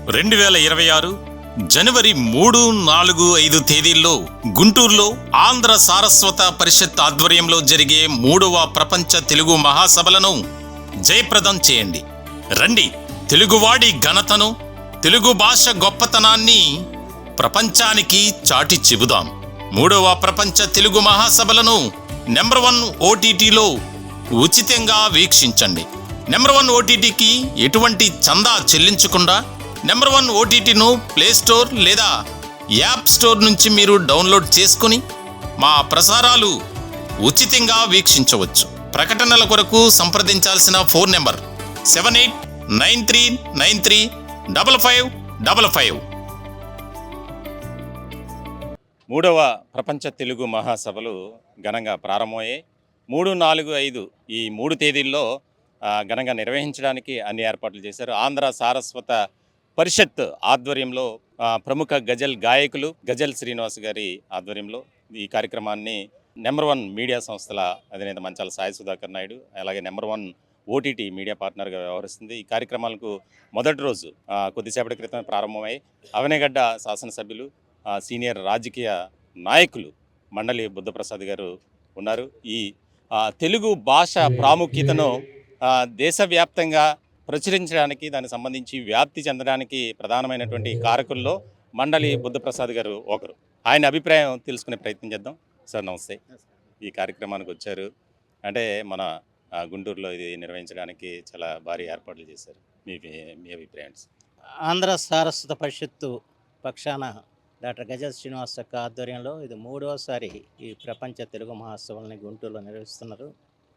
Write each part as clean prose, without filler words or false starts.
2026 జనవరి 3, 4, 5 తేదీల్లో గుంటూరులో ఆంధ్ర సారస్వత పరిషత్ ఆధ్వర్యంలో జరిగే 3వ ప్రపంచ తెలుగు మహాసభలను జయప్రదం చేయండి. రండి, తెలుగువాడి ఘనతను, తెలుగు భాష గొప్పతనాన్ని ప్రపంచానికి చాటి చెబుదాం. 3వ ప్రపంచ తెలుగు మహాసభలను నెంబర్ 1 OTTలో ఉచితంగా వీక్షించండి. నెంబర్ 1 OTTకి ఎటువంటి చందా చెల్లించకుండా నెంబర్ 1 OTTను ప్లేస్టోర్ లేదా యాప్ స్టోర్ నుంచి మీరు డౌన్లోడ్ చేసుకుని మా ప్రసారాలు ఉచితంగా వీక్షించవచ్చు. ప్రకటనల కొరకు సంప్రదించాల్సిన ఫోన్ నెంబర్ 7893935555. 3వ ప్రపంచ తెలుగు మహాసభలు ఘనంగా ప్రారంభమయ్యాయి. 3, 4, 5 ఈ 3 తేదీల్లో ఘనంగా నిర్వహించడానికి అన్ని ఏర్పాట్లు చేశారు. ఆంధ్ర సారస్వత పరిషత్ ఆధ్వర్యంలో ప్రముఖ గజల్ గాయకులు గజల్ శ్రీనివాస్ గారి ఆధ్వర్యంలో ఈ కార్యక్రమాన్ని నెంబర్ 1 మీడియా సంస్థల అధినేత మంచాల సాయి సుధాకర్ నాయుడు, అలాగే నెంబర్ 1 OTT మీడియా పార్ట్నర్గా వ్యవహరిస్తుంది. ఈ కార్యక్రమాలకు మొదటి రోజు కొద్దిసేపటి క్రితమే ప్రారంభమై అవనేగడ్డ శాసనసభ్యులు, సీనియర్ రాజకీయ నాయకులు మండలి బుద్ధప్రసాద్ గారు ఉన్నారు. ఈ తెలుగు భాష ప్రాముఖ్యతను దేశవ్యాప్తంగా ప్రచురించడానికి, దానికి సంబంధించి వ్యాప్తి చెందడానికి ప్రధానమైనటువంటి కారకుల్లో మండలి బుద్ధప్రసాద్ గారు ఒకరు. ఆయన అభిప్రాయం తెలుసుకునే ప్రయత్నం చేద్దాం. సార్ నమస్తే. ఈ కార్యక్రమానికి వచ్చారు అంటే మన గుంటూరులో ఇది నిర్వహించడానికి చాలా భారీ ఏర్పాట్లు చేశారు. మీ అభిప్రాయం? ఆంధ్ర సారస్వత పరిషత్తు పక్షాన డాక్టర్ గజల్ శ్రీనివాస్ యొక్క ఆధ్వర్యంలో ఇది 3వసారి ఈ ప్రపంచ తెలుగు మహాసభల్ని గుంటూరులో నిర్వహిస్తున్నారు.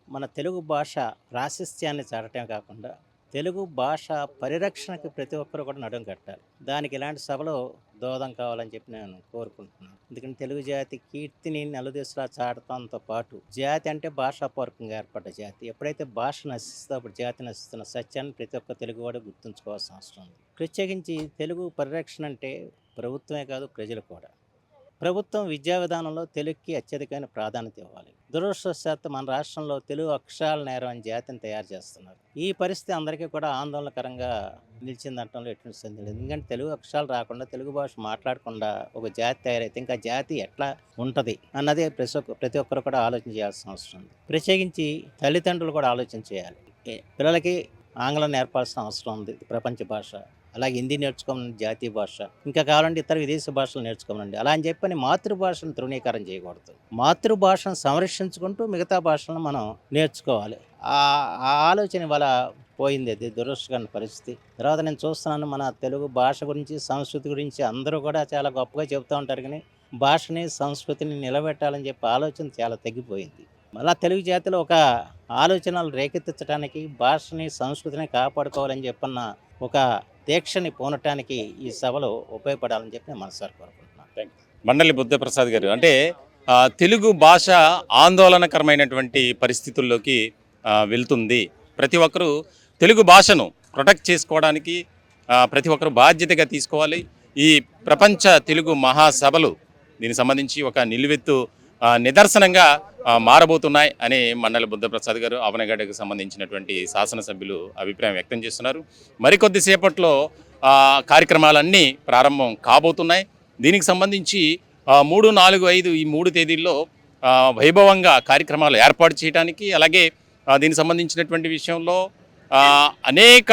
మన తెలుగు భాష ప్రాశస్త్యాన్ని చాటమే కాకుండా తెలుగు భాష పరిరక్షణకి ప్రతి ఒక్కరు కూడా నడుం కట్టాలి. దానికి ఇలాంటి సభలో దోహదం కావాలని చెప్పి నేను కోరుకుంటున్నాను. ఎందుకంటే తెలుగు జాతి కీర్తిని నలుదేశాలా చాటడంతో పాటు జాతి అంటే భాషాపూర్వకంగా ఏర్పడ్డ జాతి. ఎప్పుడైతే భాష నశిస్తుందో అప్పుడు జాతి నశిస్తున్న సత్యాన్ని ప్రతి ఒక్క తెలుగువాడు గుర్తుంచుకోవాల్సిన అవసరం ఉంది. ప్రత్యేకించి తెలుగు పరిరక్షణ అంటే ప్రభుత్వమే కాదు, ప్రజలు కూడా. ప్రభుత్వం విద్యా విధానంలో తెలుగుకి అత్యధికమైన ప్రాధాన్యత ఇవ్వాలి. దురదృష్టవశాత్తు మన రాష్ట్రంలో తెలుగు అక్షరాల నేరం అని జాతిని తయారు చేస్తున్నారు. ఈ పరిస్థితి అందరికీ కూడా ఆందోళనకరంగా నిలిచిందంటంలో ఎటువంటి సందేహం లేదు. ఎందుకంటే తెలుగు అక్షరాలు రాకుండా, తెలుగు భాష మాట్లాడకుండా ఒక జాతి తయారైతే ఇంకా జాతి ఎట్లా ఉంటుంది అన్నది ప్రతి ఒక్కరు కూడా ఆలోచన చేయాల్సిన అవసరం ఉంది. ప్రత్యేకించి తల్లిదండ్రులు కూడా ఆలోచన చేయాలి. పిల్లలకి ఆంగ్లం నేర్పాల్సిన అవసరం ఉంది, ప్రపంచ భాష. అలాగే హిందీ నేర్చుకోమని జాతీయ భాష, ఇంకా కావాలంటే ఇతర విదేశీ భాషలు నేర్చుకోమనండి. అలా అని చెప్పని మాతృభాషను తృణీకరణ చేయకూడదు. మాతృభాషను సంరక్షించుకుంటూ మిగతా భాషలను మనం నేర్చుకోవాలి. ఆ ఆలోచన వల్ల పోయింది. అది దురదృష్టకరమైన పరిస్థితి. తర్వాత నేను చూస్తున్నాను, మన తెలుగు భాష గురించి, సంస్కృతి గురించి అందరూ కూడా చాలా గొప్పగా చెబుతూ ఉంటారు, కానీ భాషని, సంస్కృతిని నిలబెట్టాలని చెప్పి ఆలోచన చాలా తగ్గిపోయింది. మళ్ళీ తెలుగు జాతిలో ఒక ఆలోచనలు రేకెత్తించడానికి, భాషని, సంస్కృతిని కాపాడుకోవాలని చెప్పన్న ఒక దీక్షని పూనటానికి ఈ సభలో ఉపయోగపడాలని చెప్పి నేను మనసారి కోరుకుంటున్నాను. మండలి బుద్ధప్రసాద్ గారు, అంటే తెలుగు భాష ఆందోళనకరమైనటువంటి పరిస్థితుల్లోకి వెళ్తుంది. ప్రతి ఒక్కరూ తెలుగు భాషను ప్రొటెక్ట్ చేసుకోవడానికి ప్రతి ఒక్కరు బాధ్యతగా తీసుకోవాలి. ఈ ప్రపంచ తెలుగు మహాసభలు దీనికి సంబంధించి ఒక నిలువెత్తు నిదర్శనంగా మారబోతున్నాయి అని మండలి బుద్ధప్రసాద్ గారు, అవనగడ్డకు సంబంధించినటువంటి శాసనసభ్యులు అభిప్రాయం వ్యక్తం చేస్తున్నారు. మరికొద్దిసేపట్లో కార్యక్రమాలన్నీ ప్రారంభం కాబోతున్నాయి. దీనికి సంబంధించి 3, 4, 5 ఈ 3 తేదీల్లో వైభవంగా కార్యక్రమాలు ఏర్పాటు చేయడానికి, అలాగే దీనికి సంబంధించినటువంటి విషయంలో అనేక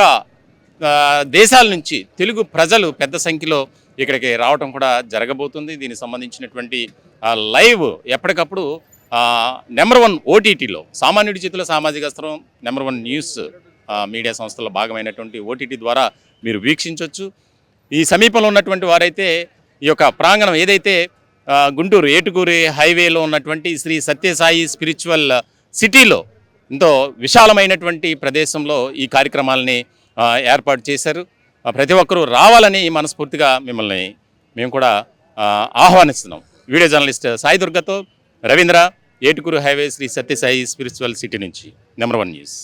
దేశాల నుంచి తెలుగు ప్రజలు పెద్ద సంఖ్యలో ఇక్కడికి రావడం కూడా జరగబోతుంది. దీనికి సంబంధించినటువంటి లైవ్ ఎప్పటికప్పుడు నెంబర్ 1 OTTలో, సామాన్యుడి చేతిలో సామాజిక అస్త్రం నెంబర్ 1 న్యూస్ మీడియా సంస్థలో భాగమైనటువంటి OTT ద్వారా మీరు వీక్షించవచ్చు. ఈ సమీపంలో ఉన్నటువంటి వారైతే ఈ యొక్క ప్రాంగణం ఏదైతే గుంటూరు ఏటుకూరి హైవేలో ఉన్నటువంటి శ్రీ సత్యసాయి స్పిరిచువల్ సిటీలో ఎంతో విశాలమైనటువంటి ప్రదేశంలో ఈ కార్యక్రమాలని ఏర్పాటు చేశారు. ప్రతి ఒక్కరూ రావాలని మనస్ఫూర్తిగా మేము కూడా ఆహ్వానిస్తున్నాం. వీడియో జర్నలిస్ట్ సాయి దుర్గతో Ravindra, Etukuru highway Shri Satyasai spiritual city నుంచి నెంబర్ 1 న్యూస్.